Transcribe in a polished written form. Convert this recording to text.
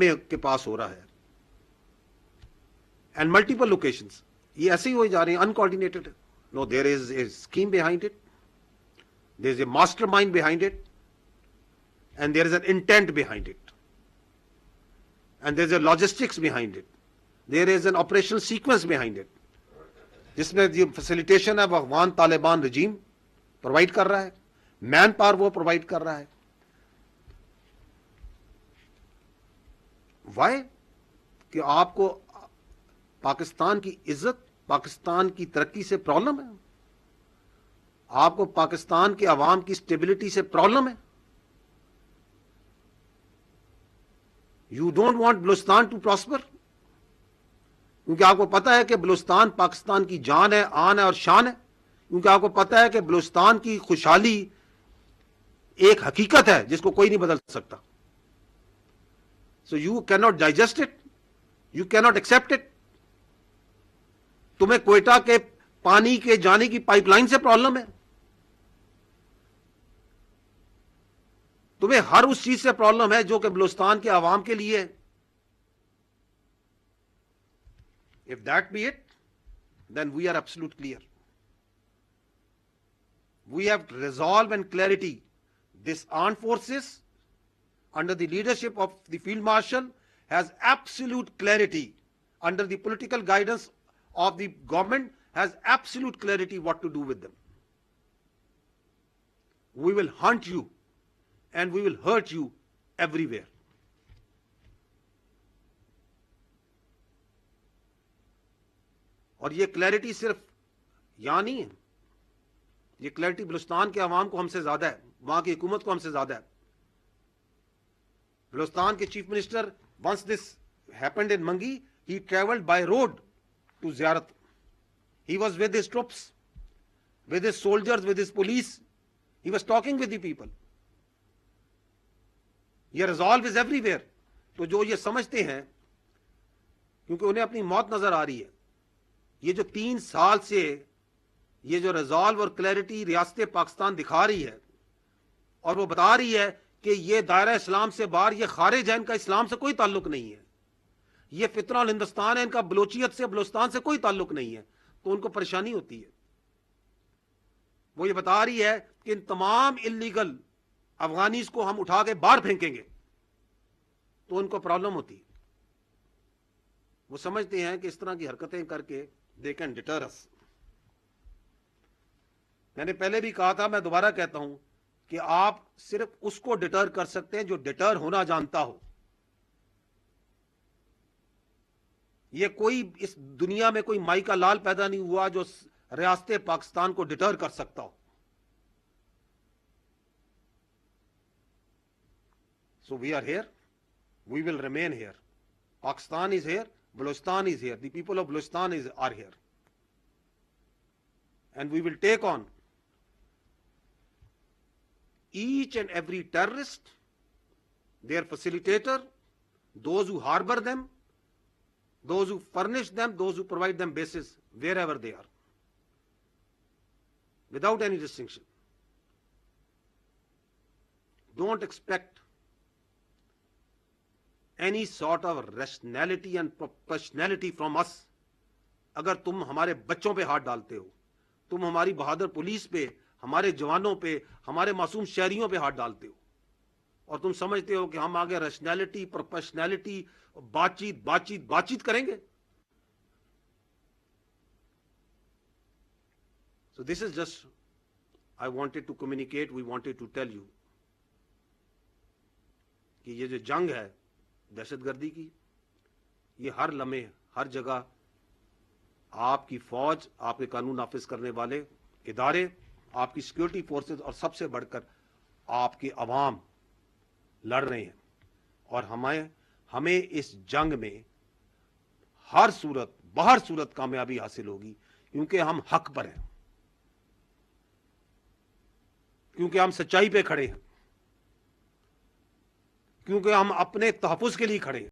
में के पास हो रहा है, एंड मल्टीपल लोकेशंस, ये ऐसे ही हो जा रही हैं, uncoordinated. No, there is a scheme behind it, there is a mastermind behind it, and there is an intent behind it, and there is a logistics behind it, there is an operational sequence behind it, जिसमें जो facilitation है वो Afghan Taliban रजीम provide कर रहा है, man power वो provide कर रहा है। वाई? कि आपको पाकिस्तान की इज्जत, पाकिस्तान की तरक्की से प्रॉब्लम है, आपको पाकिस्तान के अवाम की स्टेबिलिटी से प्रॉब्लम है। You don't want Balochistan to prosper, क्योंकि आपको पता है कि बलूचिस्तान पाकिस्तान की जान है, आन है और शान है, क्योंकि आपको पता है कि बलूचिस्तान की खुशहाली एक हकीकत है जिसको कोई नहीं बदल सकता। So you can not digest it, you can not accept it. तुम्हें कोयटा के पानी के जाने की पाइपलाइन से प्रॉब्लम है, तुम्हें हर उस चीज से प्रॉब्लम है जो कि बलूचिस्तान के आवाम के लिए है। If that be it, then we are absolute clear. We have resolve and clarity this armed forces under the leadership of the field marshal has absolute clarity, under the political guidance of the government has absolute clarity what to do with them. We will hunt you and we will hurt you everywhere. और ये clarity सिर्फ यहां नहीं है, ये clarity Balochistan के अवाम को हमसे ज्यादा है, वहां की हुकूमत को हमसे ज्यादा है। बलूचिस्तान के chief minister, once this happened in Mangi, he traveled by road to Ziyarat. He was with his troops, with his soldiers, with his police. He was talking with the people. ये resolve is everywhere. तो जो ये समझते हैं, क्योंकि उन्हें अपनी मौत नजर आ रही है, ये जो 3 साल से ये जो रिजॉल्व और क्लैरिटी रियासत पाकिस्तान दिखा रही है, और वो बता रही है कि ये दायरा इस्लाम से बाहर, ये खारिज है, इनका इस्लाम से कोई ताल्लुक नहीं है, ये फितना हिंदुस्तान है, इनका बलोचियत से, बलूचिस्तान से कोई ताल्लुक नहीं है, तो उनको परेशानी होती है। वो ये बता रही है कि इन तमाम इलीगल अफगानीज को हम उठा के बाहर फेंकेंगे, तो उनको प्रॉब्लम होती है। वो समझते हैं कि इस तरह की हरकतें करके दे कैन डिटर अस। मैंने पहले भी कहा था, मैं दोबारा कहता हूं कि आप सिर्फ उसको डिटर कर सकते हैं जो डिटर होना जानता हो। ये कोई इस दुनिया में कोई माई का लाल पैदा नहीं हुआ जो रियासत पाकिस्तान को डिटर कर सकता हो। So we are here, we will remain here. Pakistan is here, Balochistan is here, the people of Balochistan is are here, and we will take on each and every terrorist, their facilitator, those who harbor them, those who furnish them, those who provide them bases wherever they are, without any distinction. Don't expect any sort of rationality and proportionality from us. अगर तुम हमारे बच्चों पे हाथ डालते हो, तुम हमारी बहादुर पुलिस पे, हमारे जवानों पे, हमारे मासूम शहरियों पे हाथ डालते हो, और तुम समझते हो कि हम आगे रैशनैलिटी, प्रोफेशनैलिटी, बातचीत बातचीत बातचीत करेंगे। So this is just I wanted to communicate, we wanted to tell you कि ये जो जंग है दहशतगर्दी की, ये हर लम्हे हर जगह आपकी फौज, आपके कानून नाफिज करने वाले इदारे, आपकी सिक्योरिटी फोर्सेस और सबसे बढ़कर आपके अवाम लड़ रहे हैं। और हमें इस जंग में हर सूरत बहर सूरत कामयाबी हासिल होगी, क्योंकि हम हक पर हैं, क्योंकि हम सच्चाई पे खड़े हैं, क्योंकि हम अपने तहफ़्फ़ुज़ के लिए खड़े हैं।